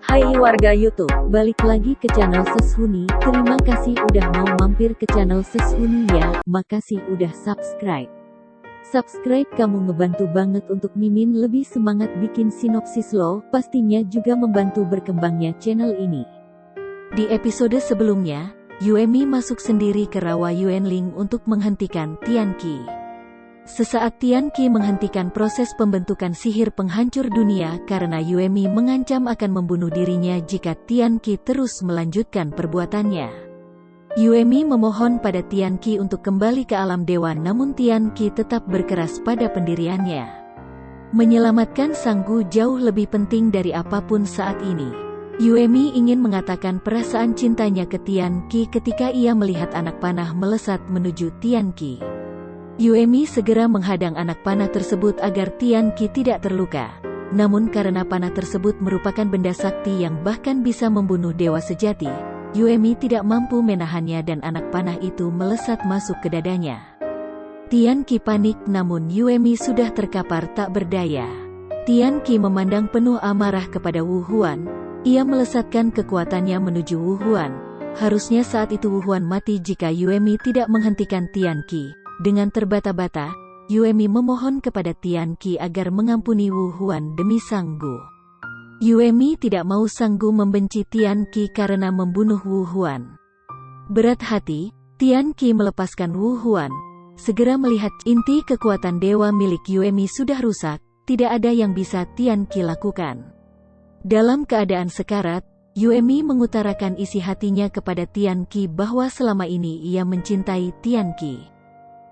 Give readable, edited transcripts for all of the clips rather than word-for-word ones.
Hai warga YouTube, balik lagi ke channel Seshuni. Terima kasih udah mau mampir ke channel Seshuni ya. Makasih udah subscribe. Subscribe kamu ngebantu banget untuk Mimin lebih semangat bikin sinopsis loh. Pastinya juga membantu berkembangnya channel ini. Di episode sebelumnya, Yuemi masuk sendiri ke rawa Yuanling untuk menghentikan Tian Qi. Sesaat Tian Qi menghentikan proses pembentukan sihir penghancur dunia karena Yuemi mengancam akan membunuh dirinya jika Tian Qi terus melanjutkan perbuatannya. Yuemi memohon pada Tian Qi untuk kembali ke alam dewa, namun Tian Qi tetap berkeras pada pendiriannya. Menyelamatkan Sang Gu jauh lebih penting dari apapun saat ini. Yuemi ingin mengatakan perasaan cintanya ke Tian Qi ketika ia melihat anak panah melesat menuju Tian Qi. Yuemi segera menghadang anak panah tersebut agar Tian Qi tidak terluka. Namun karena panah tersebut merupakan benda sakti yang bahkan bisa membunuh dewa sejati, Yuemi tidak mampu menahannya dan anak panah itu melesat masuk ke dadanya. Tian Qi panik, namun Yuemi sudah terkapar tak berdaya. Tian Qi memandang penuh amarah kepada Wu Huan. Ia melesatkan kekuatannya menuju Wu Huan. Harusnya saat itu Wu Huan mati jika Yuemi tidak menghentikan Tian Qi. Dengan terbata-bata, Yuemi memohon kepada Tian Qi agar mengampuni Wu Huan demi Sang Gu. Yuemi tidak mau Sang Gu membenci Tian Qi karena membunuh Wu Huan. Berat hati, Tian Qi melepaskan Wu Huan. Segera melihat inti kekuatan dewa milik Yuemi sudah rusak, tidak ada yang bisa Tian Qi lakukan. Dalam keadaan sekarat, Yuemi mengutarakan isi hatinya kepada Tian Qi bahwa selama ini ia mencintai Tian Qi.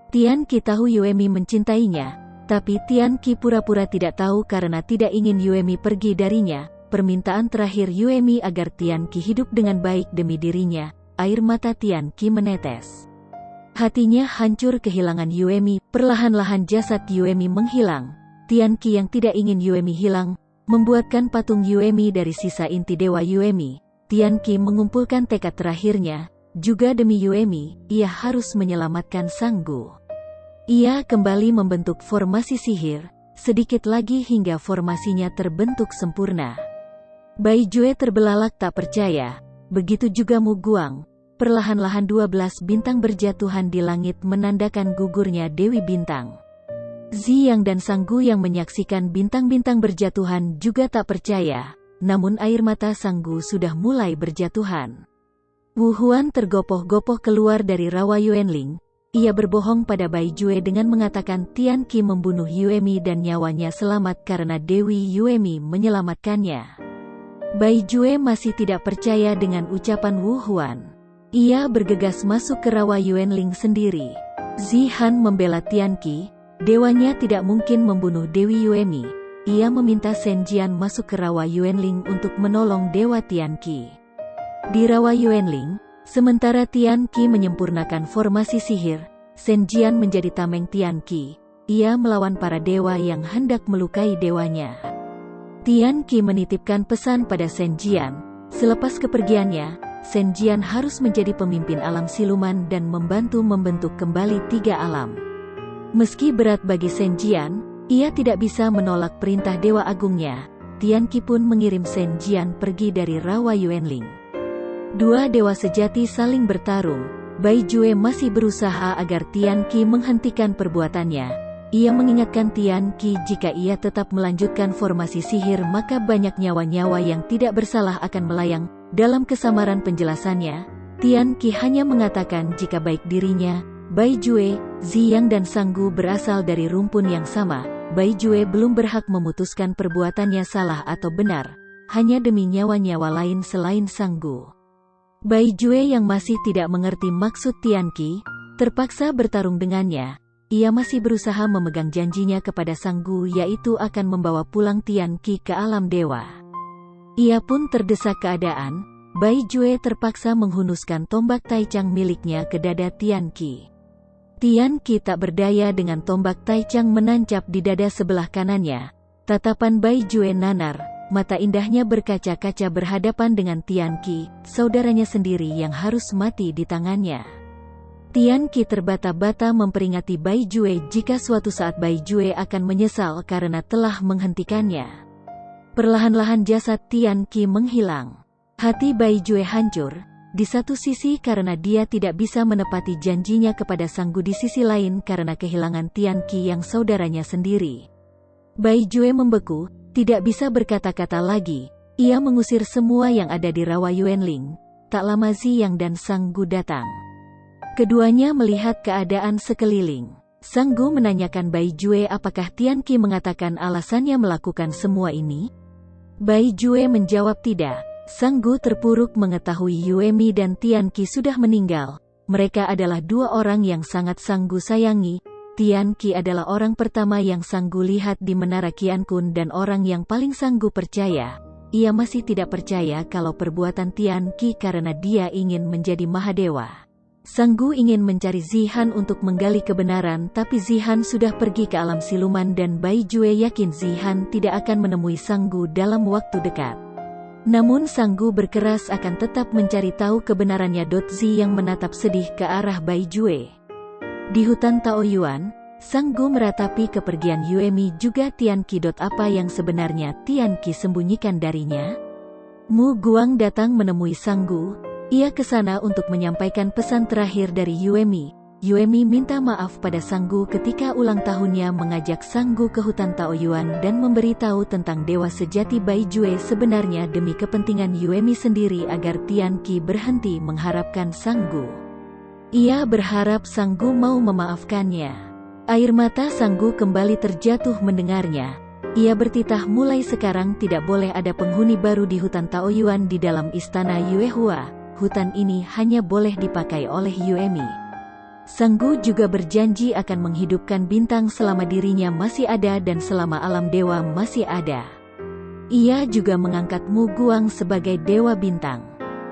Tian Qi tahu Yuemi mencintainya, tapi Tian Qi pura-pura tidak tahu karena tidak ingin Yuemi pergi darinya. Permintaan terakhir Yuemi agar Tian Qi hidup dengan baik demi dirinya. Air mata Tian Qi menetes. Hatinya hancur kehilangan Yuemi. Perlahan-lahan jasad Yuemi menghilang. Tian Qi yang tidak ingin Yuemi hilang, membuatkan patung Yuemi dari sisa inti dewa Yuemi. Tian Qi mengumpulkan tekad terakhirnya. Juga demi Yuemi, ia harus menyelamatkan Sang Gu. Ia kembali membentuk formasi sihir, sedikit lagi hingga formasinya terbentuk sempurna. Bai Jue terbelalak tak percaya, begitu juga Mu Guang. Perlahan-lahan 12 bintang berjatuhan di langit menandakan gugurnya Dewi Bintang. Ziyang dan Sang Gu yang menyaksikan bintang-bintang berjatuhan juga tak percaya, namun air mata Sang Gu sudah mulai berjatuhan. Wu Huan tergopoh-gopoh keluar dari rawa Yuanling. Ia berbohong pada Bai Jue dengan mengatakan Tian Qi membunuh Yuemi dan nyawanya selamat karena Dewi Yuemi menyelamatkannya. Bai Jue masih tidak percaya dengan ucapan Wu Huan. Ia bergegas masuk ke rawa Yuanling sendiri. Zihan membela Tian Qi, dewanya tidak mungkin membunuh Dewi Yuemi. Ia meminta Shen Jian masuk ke rawa Yuanling untuk menolong dewa Tian Qi. Di rawa Yuanling, sementara Tian Qi menyempurnakan formasi sihir, Shen Jian menjadi tameng Tian Qi. Ia melawan para dewa yang hendak melukai dewanya. Tian Qi menitipkan pesan pada Shen Jian. Selepas kepergiannya, Shen Jian harus menjadi pemimpin alam siluman dan membantu membentuk kembali 3 alam. Meski berat bagi Shen Jian, ia tidak bisa menolak perintah dewa agungnya. Tian Qi pun mengirim Shen Jian pergi dari rawa Yuanling. Dua dewa sejati saling bertarung. Bai Jue masih berusaha agar Tian Qi menghentikan perbuatannya. Ia mengingatkan Tian Qi jika ia tetap melanjutkan formasi sihir maka banyak nyawa-nyawa yang tidak bersalah akan melayang. Dalam kesamaran penjelasannya, Tian Qi hanya mengatakan jika baik dirinya, Bai Jue, Ziyang dan Sang Gu berasal dari rumpun yang sama. Bai Jue belum berhak memutuskan perbuatannya salah atau benar, hanya demi nyawa-nyawa lain selain Sang Gu. Bai Jue yang masih tidak mengerti maksud Tian Qi, terpaksa bertarung dengannya. Ia masih berusaha memegang janjinya kepada Sang Gu yaitu akan membawa pulang Tian Qi ke alam dewa. Ia pun terdesak keadaan. Bai Jue terpaksa menghunuskan tombak Taichang miliknya ke dada Tian Qi. Tian Qi tak berdaya dengan tombak Taichang menancap di dada sebelah kanannya. Tatapan Bai Jue nanar. Mata indahnya berkaca-kaca berhadapan dengan Tian Qi, saudaranya sendiri yang harus mati di tangannya. Tian Qi terbata-bata memperingati Bai Jue jika suatu saat Bai Jue akan menyesal karena telah menghentikannya. Perlahan-lahan jasad Tian Qi menghilang. Hati Bai Jue hancur, di satu sisi karena dia tidak bisa menepati janjinya kepada Sang Gu, di sisi lain karena kehilangan Tian Qi yang saudaranya sendiri. Bai Jue membeku, tidak bisa berkata-kata lagi. Ia mengusir semua yang ada di rawa Yuanling. Tak lama Ziyang dan Sang Gu datang. Keduanya melihat keadaan sekeliling. Sang Gu menanyakan Bai Jue apakah Tian Qi mengatakan alasannya melakukan semua ini. Bai Jue menjawab tidak. Sang Gu terpuruk mengetahui Yuemi dan Tian Qi sudah meninggal. Mereka adalah dua orang yang sangat Sang Gu sayangi. Tian Qi adalah orang pertama yang Sang Gu lihat di Menara Qiankun dan orang yang paling Sang Gu percaya. Ia masih tidak percaya kalau perbuatan Tian Qi karena dia ingin menjadi Mahadewa. Sang Gu ingin mencari Zihan untuk menggali kebenaran, tapi Zihan sudah pergi ke alam siluman dan Bai Jue yakin Zihan tidak akan menemui Sang Gu dalam waktu dekat. Namun Sang Gu berkeras akan tetap mencari tahu kebenarannya. Zi yang menatap sedih ke arah Bai Jue. Di hutan Taoyuan, Sang Gu meratapi kepergian Yuemi juga Tian Qi. Apa yang sebenarnya Tian Qi sembunyikan darinya? Mu Guang datang menemui Sang Gu. Ia ke sana untuk menyampaikan pesan terakhir dari Yuemi. Yuemi minta maaf pada Sang Gu ketika ulang tahunnya, mengajak Sang Gu ke hutan Taoyuan dan memberitahu tentang dewa sejati Bai Jue sebenarnya demi kepentingan Yuemi sendiri agar Tian Qi berhenti mengharapkan Sang Gu. Ia berharap Sang Gu mau memaafkannya. Air mata Sang Gu kembali terjatuh mendengarnya. Ia bertitah, mulai sekarang tidak boleh ada penghuni baru di hutan Taoyuan di dalam istana Yuehua. Hutan ini hanya boleh dipakai oleh Yuemi. Sang Gu juga berjanji akan menghidupkan bintang selama dirinya masih ada dan selama alam dewa masih ada. Ia juga mengangkat Mu Guang sebagai dewa bintang.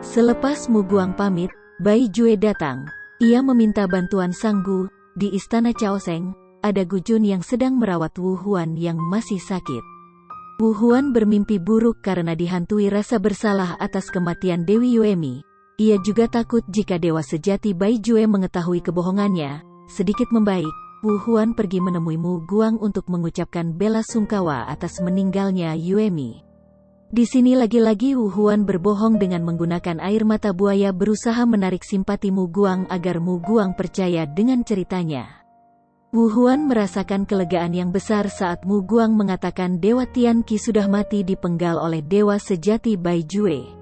Selepas Mu Guang pamit, Bai Jue datang. Ia meminta bantuan Sang Gu. Di istana Chaoseng, ada Gu Jun yang sedang merawat Wu Huan yang masih sakit. Wu Huan bermimpi buruk karena dihantui rasa bersalah atas kematian Dewi Yuemi. Ia juga takut jika dewa sejati Bai Jue mengetahui kebohongannya. Sedikit membaik, Wu Huan pergi menemui Mu Guang untuk mengucapkan bela sungkawa atas meninggalnya Yuemi. Di sini lagi-lagi Wu Huan berbohong dengan menggunakan air mata buaya, berusaha menarik simpati Mu Guang agar Mu Guang percaya dengan ceritanya. Wu Huan merasakan kelegaan yang besar saat Mu Guang mengatakan Dewa Tian Qi sudah mati dipenggal oleh dewa sejati Bai Jue.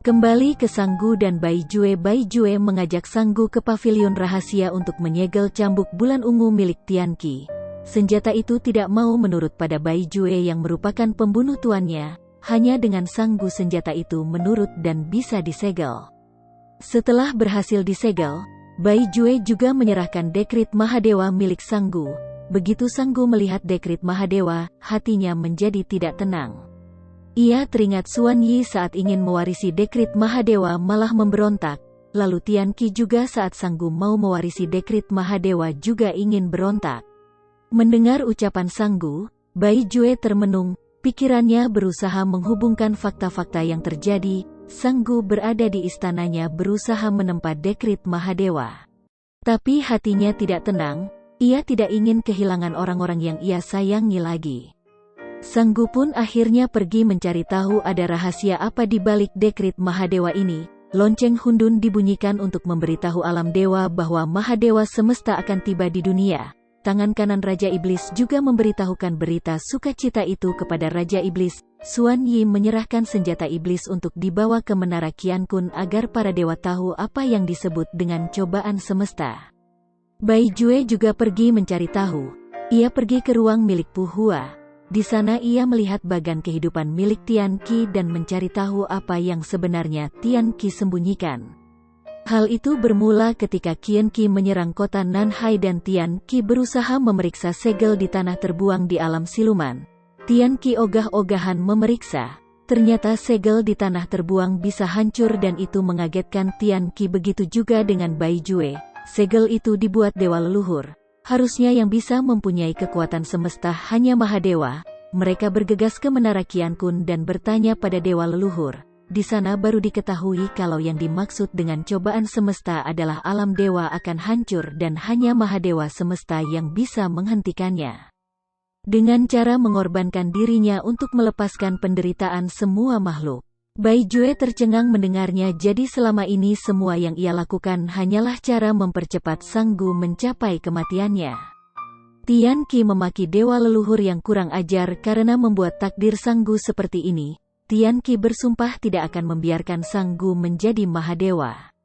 Kembali ke Sang Gu dan Bai Jue mengajak Sang Gu ke pavilion rahasia untuk menyegel cambuk bulan ungu milik Tian Qi. Senjata itu tidak mau menurut pada Bai Jue yang merupakan pembunuh tuannya. Hanya dengan Sang Gu senjata itu menurut dan bisa disegel. Setelah berhasil disegel, Bai Jue juga menyerahkan dekrit Mahadewa milik Sang Gu. Begitu Sang Gu melihat dekrit Mahadewa, hatinya menjadi tidak tenang. Ia teringat Xuan Yi saat ingin mewarisi dekrit Mahadewa malah memberontak, lalu Tian Qi juga saat Sang Gu mau mewarisi dekrit Mahadewa juga ingin berontak. Mendengar ucapan Sang Gu, Bai Jue termenung, pikirannya berusaha menghubungkan fakta-fakta yang terjadi. Sang Gu berada di istananya berusaha menempa dekrit Mahadewa. Tapi hatinya tidak tenang, ia tidak ingin kehilangan orang-orang yang ia sayangi lagi. Sang Gu pun akhirnya pergi mencari tahu ada rahasia apa di balik dekrit Mahadewa ini. Lonceng Hundun dibunyikan untuk memberitahu alam dewa bahwa Mahadewa semesta akan tiba di dunia. Tangan kanan Raja Iblis juga memberitahukan berita sukacita itu kepada Raja Iblis. Xuan Yi menyerahkan senjata iblis untuk dibawa ke Menara Qiankun agar para dewa tahu apa yang disebut dengan cobaan semesta. Bai Jue juga pergi mencari tahu. Ia pergi ke ruang milik Pu Hua. Di sana ia melihat bagan kehidupan milik Tian Qi dan mencari tahu apa yang sebenarnya Tian Qi sembunyikan. Hal itu bermula ketika Qian Qi menyerang kota Nanhai dan Tian Qi berusaha memeriksa segel di tanah terbuang di alam siluman. Tian Qi ogah-ogahan memeriksa. Ternyata segel di tanah terbuang bisa hancur dan itu mengagetkan Tian Qi, begitu juga dengan Bai Jue. Segel itu dibuat dewa leluhur. Harusnya yang bisa mempunyai kekuatan semesta hanya Mahadewa. Mereka bergegas ke Menara Qiankun dan bertanya pada dewa leluhur, Di sana baru diketahui kalau yang dimaksud dengan cobaan semesta adalah alam dewa akan hancur dan hanya Mahadewa semesta yang bisa menghentikannya. Dengan cara mengorbankan dirinya untuk melepaskan penderitaan semua makhluk. Bai Jue tercengang mendengarnya, jadi selama ini semua yang ia lakukan hanyalah cara mempercepat Sang Gu mencapai kematiannya. Tian Qi memaki dewa leluhur yang kurang ajar karena membuat takdir Sang Gu seperti ini. Tian Qi bersumpah tidak akan membiarkan Sang Gu menjadi Mahadewa.